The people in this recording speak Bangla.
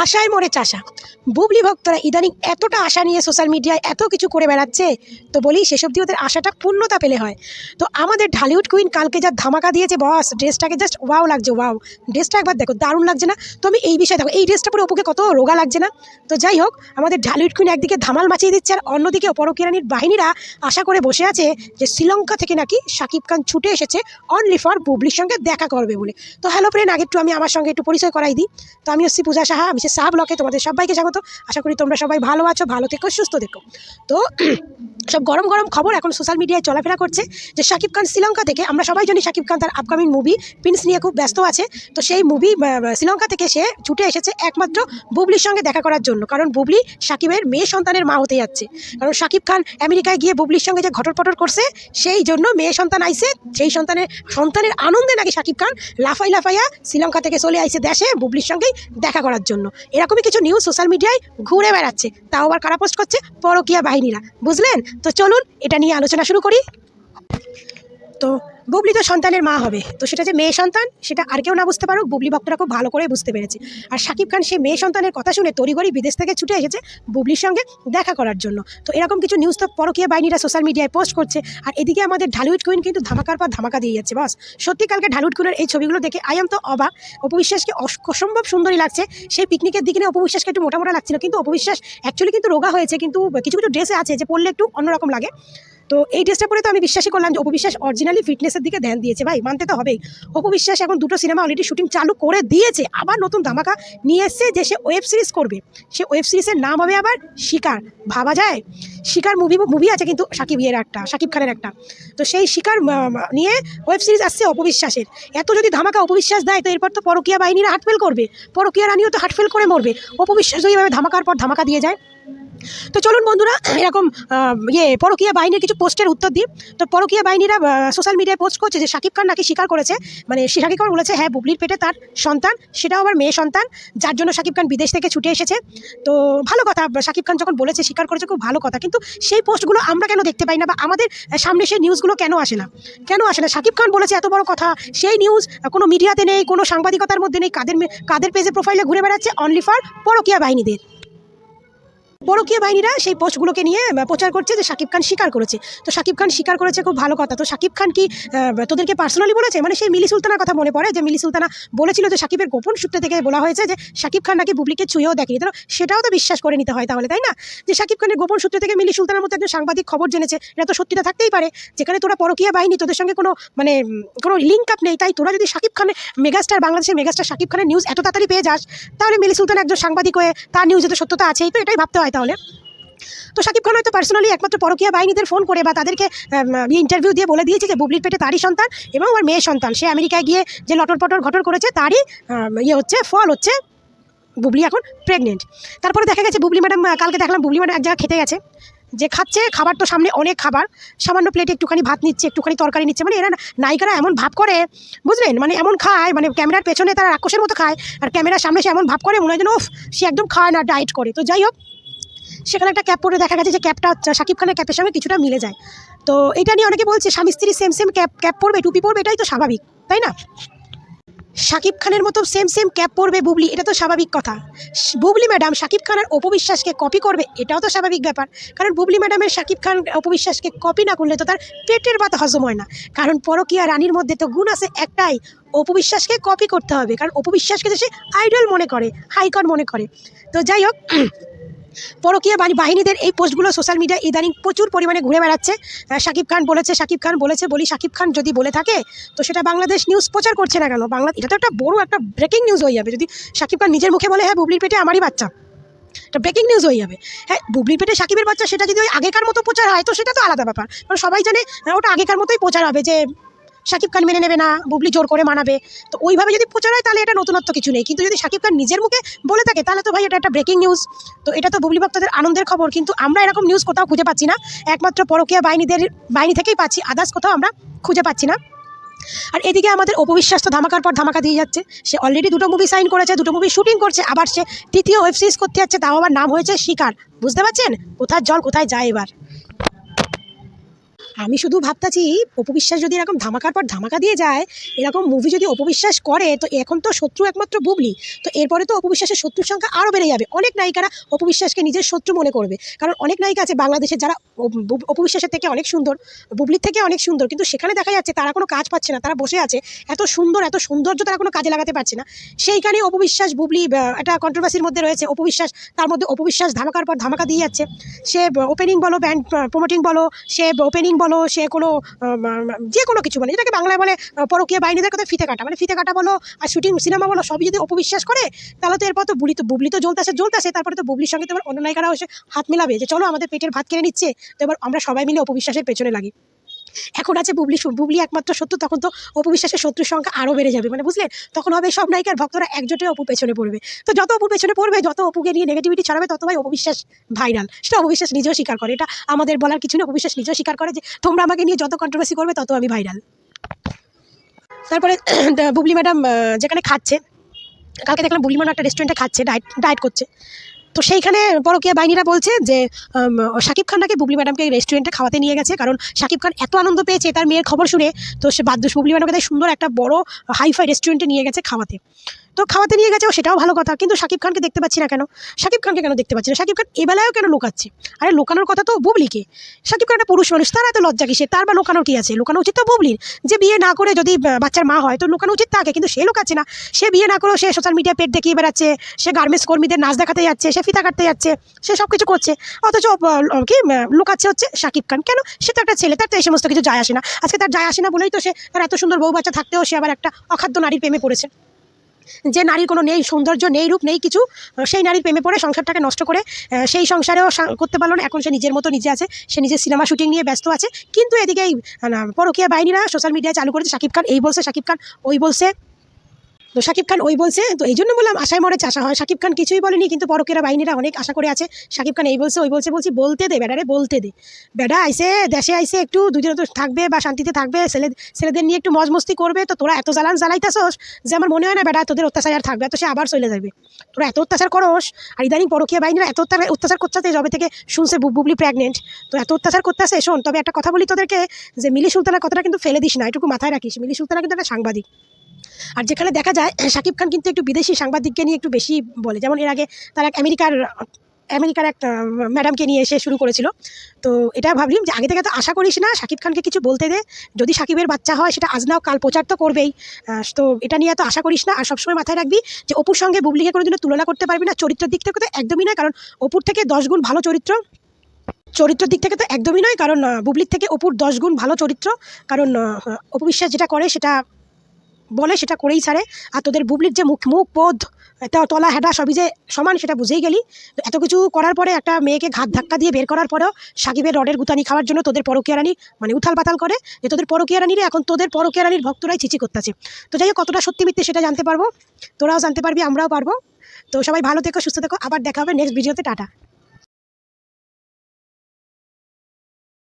আশায় মরে চাষা। বুবলি ভক্তরা ইদানিং এতটা আশা নিয়ে সোশ্যাল মিডিয়ায় এত কিছু করে বেড়াচ্ছে, তো বলি সেসব দিয়ে ওদের আশাটা পূর্ণতা পেলে হয়। তো আমাদের ঢালিউড কুইন কালকে যা ধামাকা দিয়েছে বস, ড্রেসটাকে জাস্ট ওয়াও লাগছে, ওয়াও। ড্রেসটা একবার দেখো, দারুণ লাগছে না? তো আমি এই বিষয়ে দেখো, এই ড্রেসটা পরে অপুকে কত রোগা লাগছে না? তো যাই হোক, আমাদের ঢালিউড কুইন একদিকে ধামাল মাচিয়ে দিচ্ছে, আর অন্যদিকে পরকীয়া রানীর বাহিনীরা আশা করে বসে আছে যে শ্রীলঙ্কা থেকে নাকি শাকিব খান ছুটে এসেছে অনলি ফর বুবলির সঙ্গে দেখা করবে বলে। তো হ্যালো ফ্রেন্ড, আগে একটু আমি আমার সঙ্গে একটু পরিচয় করাই দিই। তো আমি হচ্ছি পূজা সাহা, আমি সাহা ব্লকে তোমাদের সবাইকে স্বাগত। আশা করি তোমরা সবাই ভালো আছো, ভালো থেকো, সুস্থ থেকো। তো সব গরম গরম খবর এখন সোশ্যাল মিডিয়ায় চলাফেরা করছে যে শাকিব খান শ্রীলঙ্কা থেকে, আমরা সবাই জানি শাকিব খান তার আপকামিং মুভি প্রিন্স নিয়ে খুব ব্যস্ত আছে। তো সেই মুভি শ্রীলঙ্কা থেকে সে ছুটে এসেছে একমাত্র বুবলির সঙ্গে দেখা করার জন্য, কারণ বুবলি শাকিবের মেয়ে সন্তানের মা হতে যাচ্ছে। কারণ শাকিব খান আমেরিকায় গিয়ে বুবলির সঙ্গে যে ঘটরপটর করছে, সেই জন্য মেয়ে সন্তান আইছে। সেই সন্তানের আনন্দে নাকি শাকিব খান লাফাইয়া শ্রীলঙ্কা থেকে চলে আইছে দেশে বুবলির সঙ্গেই দেখা করার জন্য। এরকমই কিছু নিউজ সোশ্যাল মিডিয়ায় ঘুরে বেড়াচ্ছে, তাও আবার কারা পোস্ট করছে? পরকীয়া বাহিনীরা, বুঝলেন? তো চলুন এটা নিয়ে আলোচনা শুরু করি। তো বুবলি তো সন্তানের মা হবে, তো সেটা যে মেয়ে সন্তান সেটা আর কেউ না বুঝতে পারুক, বুবলি ভক্তরা খুব ভালো করে বুঝতে পেরেছে। আর শাকিব খান সেই মেয়ে সন্তানের কথা শুনে তড়িঘড়ি বিদেশ থেকে ছুটে এসেছে বুবলির সঙ্গে দেখা করার জন্য। তো এরকম কিছু নিউজ তো পরকীয়া বাহিনীরা সোশ্যাল মিডিয়ায় পোস্ট করছে। আর এদিকে আমাদের ঢালিউড কুইন কিন্তু ধামাকার পর ধামাকা দিয়ে যাচ্ছে বস। সত্যি কালকে ঢালিউড কুইনের এই ছবিগুলো দেখে আই এম তো অবাক। অপু বিশ্বাসকে অসম্ভব সুন্দরী লাগছে। সেই পিকনিকের দিকে অপু বিশ্বাসকে একটু মোটা লাগছিল, কিন্তু অপু বিশ্বাস অ্যাকচুয়ালি কিন্তু রোগা হয়েছে, কিন্তু কিছু কিছু ড্রেসে আছে যে পরলে একটু অন্যরকম লাগে। তো এই ড্রেসটা পরে তো আমি বিশ্বাসই করলাম যে অপু বিশ্বাস অরিজিনালি ফিটনেসের দিকে ধ্যান দিয়েছে। ভাই মানতে তো হবেই, অপু বিশ্বাস এখন দুটো সিনেমা অলরেডি শুটিং চালু করে দিয়েছে, আবার নতুন ধামাকা নিয়ে এসছে যে সে ওয়েব সিরিজ করবে। সে ওয়েব সিরিজের নাম হবে আবার শিকার। ভাবা যায়? শিকার মুভি আছে কিন্তু শাকিব খানের একটা। তো সেই শিকার নিয়ে ওয়েব সিরিজ আসছে অপু বিশ্বাসের। এত যদি ধামাকা অপু বিশ্বাস দেয়, তো এরপর তো পরকীয়া বাহিনীরা হার্টফেল করবে, পরকীয়া রানীও তো হার্টফেল করে মরবে। অপু বিশ্বাস যদি এভাবে ধামাকার পর ধামাকা দিয়ে যায়। তো চলুন বন্ধুরা, এরকম পরকীয়া বাহিনীর কিছু পোস্টের উত্তর দিই। তো পরকীয়া বাহিনীরা সোশ্যাল মিডিয়ায় পোস্ট করছে যে শাকিব খান নাকি স্বীকার করেছে, মানে শাকিব খান বলেছে হ্যাঁ বুবলির পেটে তার সন্তান, সেটাও আবার মেয়ে সন্তান, যার জন্য শাকিব খান বিদেশ থেকে ছুটে এসেছে। তো ভালো কথা, শাকিব খান যখন বলেছে স্বীকার করেছে খুব ভালো কথা, কিন্তু সেই পোস্টগুলো আমরা কেন দেখতে পাই না, বা আমাদের সামনে সেই নিউজগুলো কেন আসে না? শাকিব খান বলেছে এত বড় কথা, সেই নিউজ কোনো মিডিয়াতে নেই, কোনো সাংবাদিকতার মধ্যে নেই, কাদের পেজে প্রোফাইলে ঘুরে বেড়াচ্ছে? অনলি ফর পরকীয়া বাহিনীদের। পরকীয়া বাহিনীরা সেই পোস্টগুলোকে নিয়ে প্রচার করছে যে শাকিব খান স্বীকার করেছে। তো শাকিব খান স্বীকার করেছে, খুব ভালো কথা। তো শাকিব খান কি তোদেরকে পার্সোনালি বলেছে? মানে সেই মিলি সুলতানার কথা মনে পড়ে যে মিলি সুলতানা বলেছিল যে শাকিবের গোপন সূত্র থেকে বলা হয়েছে যে শাকিব খান নাকি বুবলিকে ছুঁয়েও দেখেনি। তো সেটাও তো বিশ্বাস করে নিতে হয় তাহলে, তাই না? যে শাকিব খানের গোপন সূত্র থেকে মিলি সুলতানার মতো একজন সাংবাদিক খবর জেনেছে, এটা তো সত্যিটা থাকতেই পারে। যেখানে তোরা পরকীয়া বাহিনী, তোদের সঙ্গে কোনো লিঙ্ক আপ নেই, তাই তোরা যদি শাকিব খানের বাংলাদেশের মেগাস্টার শাকিব খানের নিউজ এত তাড়াতাড়ি পেয়ে যাস, তাহলে মিলি সুলতান একজন সাংবাদিক হয়ে তার নিউজে তো সত্যতা আছেই। তো এটাই ভাবতে হয় তাহলে। তো শাকিব খান হয়তো পার্সোনালি একমাত্র পরকীয়া বাহিনীদের ফোন করে বা তাদেরকে ইন্টারভিউ দিয়ে বলে দিয়েছে যে বুবলির পেটে তারই সন্তান এবং আমার মেয়ে সন্তান। সে আমেরিকায় গিয়ে যে ঘটর করেছে, তারই ফল হচ্ছে বুবলি এখন প্রেগনেন্ট। তারপরে দেখা গেছে বুবলি ম্যাডাম, কালকে দেখলাম বুবলি ম্যাডাম এক জায়গায় খেতে গেছে, যে খাচ্ছে খাবার, তো সামনে অনেক খাবার, সামান্য প্লেটে একটুখানি ভাত নিচ্ছে, একটুখানি তরকারি নিচ্ছে। মানে এরা নায়িকারা এমন ভাব করে, বুঝলেন? মানে এমন খায়, মানে ক্যামেরার পেছনে তারা রাক্ষসের মতো খায়, আর ক্যামেরার সামনে সে এমন ভাব করে মনে হয় যেন সে একদম খায় না, ডায়েট করে। তো যাই হোক, সেখানে একটা ক্যাপ পরে দেখা গেছে যে ক্যাপটা শাকিব খানের ক্যাপের সঙ্গে কিছুটা মিলে যায়। তো এটা নিয়ে অনেকে বলছে স্বামী স্ত্রী সেম ক্যাপ পরবে, টুপি পরবে, এটাই তো স্বাভাবিক, তাই না? শাকিব খানের মতো সেম ক্যাপ পরবে বুবলি, এটা তো স্বাভাবিক কথা। বুবলি ম্যাডাম শাকিব খানের অপু বিশ্বাসকে কপি করবে, এটাও তো স্বাভাবিক ব্যাপার। কারণ বুবলি ম্যাডামের শাকিব খান অপু বিশ্বাসকে কপি না করলে তো তার পেটের ভাত হজম হয় না। কারণ পরকীয়া রানীর মধ্যে তো গুণ আছে একটাই, অপু বিশ্বাসকে কপি করতে হবে, কারণ অপু বিশ্বাসকে সে আইডল মনে করে, হাইকন মনে করে। তো যাই হোক, পরকীয়া বাহিনীদের এই পোস্টগুলো সোশ্যাল মিডিয়ায় ইদানিং প্রচুর পরিমাণে ঘুরে বেড়াচ্ছে। শাকিব খান বলেছে বলি, শাকিব খান যদি বলে থাকে তো সেটা বাংলাদেশ নিউজ প্রচার করছে না কেন? এটা তো একটা বড় একটা ব্রেকিং নিউজ হয়ে যাবে যদি শাকিব খান নিজের মুখে বলে হ্যাঁ বুবলির পেটে আমারই বাচ্চা। এটা ব্রেকিং নিউজ হয়ে যাবে। হ্যাঁ, বুবলির পেটে শাকিবের বাচ্চা, সেটা যদি ওই আগেকার মতো প্রচার হয় তো সেটা তো আলাদা ব্যাপার, কারণ সবাই জানে ওটা আগেকার মতোই প্রচার হবে যে শাকিব খান মেনে নেবে না, বুবলি জোর করে মানাবে। তো ওইভাবে যদি প্রচার হয় তাহলে এটা নতুনত্ব কিছু নেই, কিন্তু যদি শাকিব খান নিজের মুখে বলে থাকে তাহলে তো ভাই এটা একটা ব্রেকিং নিউজ। তো এটা তো বুবলি ভক্তদের আনন্দের খবর, কিন্তু আমরা এরকম নিউজ কোথাও খুঁজে পাচ্ছি না, একমাত্র পরকীয়া বাহিনী থেকেই পাচ্ছি, আদার্স কোথাও আমরা খুঁজে পাচ্ছি না। আর এদিকে আমাদের অপু বিশ্বাস তো ধামাকার পর ধামাকা দিয়ে যাচ্ছে। সে অলরেডি 2টো মুভি সাইন করেছে, 2টো মুভি শুটিং করছে, আবার সে 3য় ওয়েব সিরিজ করতে যাচ্ছে, তাও আবার নাম হয়েছে শিকার। বুঝতে পারছেন কোথায় জল কোথায় যায় এবার? আমি শুধু ভাবতাছি অপু বিশ্বাস যদি এরকম ধামাকার পর ধামাকা দিয়ে যায়, এরকম মুভি যদি অপু বিশ্বাস করে, তো এখন তো শত্রু একমাত্র বুবলি, তো এরপরে তো অপু বিশ্বাসের শত্রুর সংখ্যা আরও বেড়ে যাবে। অনেক নায়িকারা অপু বিশ্বাসকে নিজের শত্রু মনে করবে, কারণ অনেক নায়িকা আছে বাংলাদেশের যারা অপু বিশ্বাসের থেকে অনেক সুন্দর, বুবলির থেকে অনেক সুন্দর, কিন্তু সেখানে দেখা যাচ্ছে তারা কোনো কাজ পাচ্ছে না, তারা বসে আছে। এত সুন্দর এত সৌন্দর্য তারা কোনো কাজে লাগাতে পারছে না। সেইখানে অপু বিশ্বাস বুবলি একটা কন্ট্রোভার্সির মধ্যে রয়েছে। অপু বিশ্বাস, তার মধ্যে অপু বিশ্বাস ধামাকার পর ধামাকা দিয়ে যাচ্ছে। সে ওপেনিং বলো, ব্যান্ড প্রমোটিং বলো, সে ওপেনিং বলো, সে কোনো যে কোনো কিছু বলে, যেটাকে বাংলায় বলে পরকীয়া বাহিনীদের কথা ফিতে কাটা, মানে ফিতে কাটা বলো আর শুটিং সিনেমা বলো, সবই যদি অপু বিশ্বাস করে, তাহলে তো এরপর তো বুবলি তো জ্বলতাছে, তারপরে তো বুবলির সঙ্গে তো এবার অন্য নায়িকারাও এসে হাত মিলাবে যে চলো আমাদের পেটের ভাত কেড়ে নিচ্ছে, তো এবার আমরা সবাই মিলে অপু বিশ্বাসের পেছনে লাগি। এখন আছে বুবলি একমাত্র শত্রু, তখন তো অপু বিশ্বাসের শত্রুর সংখ্যা আরও বেড়ে যাবে, মানে বুঝলেন? তখন হবে সব নায়িকার ভক্তরা একজোটে অপু পেছনে পড়বে। তো যত অপুর পেছনে পড়বে, যত অপুকে নিয়ে নেগেটিভিটি ছড়াবে, তত ভাই অপু বিশ্বাস ভাইরাল। সেটা অপু বিশ্বাস নিজেও স্বীকার করে, এটা আমাদের বলার কিছু না। অপু বিশ্বাস নিজেও স্বীকার করে যে তোমরা আমাকে নিয়ে যত কন্ট্রোভার্সি করবে, তত আমি ভাইরাল। তারপরে বুবলি ম্যাডাম যেখানে খাচ্ছে, কালকে দেখলাম বুবলি ম্যাডাম একটা রেস্টুরেন্টে খাচ্ছে, ডায়েট করছে। তো সেইখানে পরকীয়া বাহিনীরা বলছে যে শাকিব খান নাকি বুবলি ম্যাডামকে রেস্টুরেন্টে খাওয়াতে নিয়ে গেছে, কারণ শাকিব খান এত আনন্দ পেয়েছে তার মেয়ের খবর শুনে, তো সে বাধ্য বুবলি ম্যাডামকে তাই সুন্দর একটা বড় হাইফাই রেস্টুরেন্টে নিয়ে গেছে খাওয়াতে। তো খাওয়াতে নিয়ে গেছে, সেটাও ভালো কথা, কিন্তু শাকিব খানকে দেখতে পাচ্ছি না কেন? শাকিব খানকে কেন দেখতে পাচ্ছি না? শাকিব খান এবেলায়ও কেন লুকাচ্ছে? আরে লোকানোর কথা তো বুবলিকে। শাকিব খান একটা পুরুষ মানুষ, তার এত লজ্জা কিসে? তার বা লোকানোর কী আছে? লোকানো উচিত তো বুবলির। যে বিয়ে না করে যদি বাচ্চার মা হয়, তো লোকানো উচিত তাকে, কিন্তু সে লুকাচ্ছে না। সে বিয়ে না করেও সে সোশ্যাল মিডিয়ায় পেট দেখিয়ে বেড়াচ্ছে, সে গার্মেন্টস কর্মীদের নাচ দেখাতে যাচ্ছে, সে ফিতা কাটতে যাচ্ছে, সে সব কিছু করছে, অথচ লুকাচ্ছে হচ্ছে শাকিব খান। কেন? সে তো একটা ছেলে, তার তো এই সমস্ত কিছু যায় আসে না। আজকে তার যায় আসে না বলেই তো সে, তার এত সুন্দর বউ বাচ্চা থাকতেও সে আবার একটা অখাদ্য নারীর প্রেমে পড়েছে। যে নারীর কোনো নেই সৌন্দর্য, নেই রূপ, নেই কিছু, সেই নারীর প্রেমে পড়ে সংসারটাকে নষ্ট করে, সেই সংসারেও করতে পারলো না। এখন সে নিজের মতো নিজে আছে, সে নিজের সিনেমা শুটিং নিয়ে ব্যস্ত আছে। কিন্তু এদিকে এই পরকীয়া বাহিনীরা সোশ্যাল মিডিয়ায় চালু করেছে, শাকিব খান এই বলছে, শাকিব খান ওই বলছে। তো শাকিব খান ওই বলছে, তো এই জন্য বললাম আশায় মরে চাষা হয়। শাকিব খান কিছুই বলেনি, কিন্তু পরকীয়া বাহিনীরা অনেক আশা করে আছে। শাকিব খান এই বলছে ওই বলছে, বলছি বলতে দে বেডারে, বলতে দে। বেডা আইসে দেশে, আইসে একটু দুদিন তো থাকবে বা শান্তিতে থাকবে, ছেলেদের নিয়ে একটু মজ মস্তি করবে, তো তোরা এত জ্বালাইতেছস যে আমার মনে হয় না বেডা তোদের অত্যাচার আর থাকবে, তো সে আবার চলে যাবে। তোরা এত অত্যাচার করস, আর ইদানিং পরকীয়া বাহিনীরা এত অত্যাচার করতে যবে থেকে শুনছে বুবলি প্রেগনেন্ট, তো এত অত্যাচার করতেছে। শোন, তবে একটা কথা বলি তোদেরকে, যে মিলি সুলতানার কথাটা কিন্তু ফেলে দিস না, এটুকু মাথায় রাখিস। মিলি সুলতানা কিন্তু একটা সাংবাদিক। আর যেখানে দেখা যায় শাকিব খান কিন্তু একটু বিদেশি সাংবাদিককে নিয়ে একটু বেশি বলে, যেমন এর আগে তার এক আমেরিকার একটা ম্যাডামকে নিয়ে এসে শুরু করেছিল। তো এটা ভাবলাম যে আগে থেকে তো আশা করিস না, শাকিব খানকে কিছু বলতে দে। যদি শাকিবের বাচ্চা হয়, সেটা আজ নাও কাল প্রচার তো করবেই। তো এটা নিয়ে এত আশা করিস না। আর সবসময় মাথায় রাখবি যে অপুর সঙ্গে বুবলিকে কোনোদিনও তুলনা করতে পারবি না, চরিত্রের দিক থেকে তো একদমই নয়, কারণ অপুর থেকে 10 গুণ ভালো চরিত্রের দিক থেকে তো একদমই নয়, কারণ বুবলির থেকে অপুর 10 গুণ ভালো চরিত্র। কারণ অপু বিশ্বাস যেটা করে, সেটা বলে সেটা করেই ছাড়ে। আর তোদের বুবলির যে মুখ বোধ, তলা হেঁটা সবই যে সমান, সেটা বুঝেই গেলি। তো এত কিছু করার পরে, একটা মেয়েকে ঘাত ধাক্কা দিয়ে বের করার পরেও সাকিবের রডের গুতানি খাওয়ার জন্য তোদের পরকীয়া রানী মানে উথাল পাতাল করে, যে তোদের পরকীয়া রানীরে এখন তোদের পরকীয়া রানীর ভক্তরাই চিচি করতেছে। তো যাই হোক, কতটা সত্যি মিথ্যে সেটা জানতে পারবো, তোরাও জানতে পারবি, আমরাও পারবো। তো সবাই ভালো থেকো, সুস্থ থেকো, আবার দেখা হবে নেক্সট ভিডিওতে। টাটা।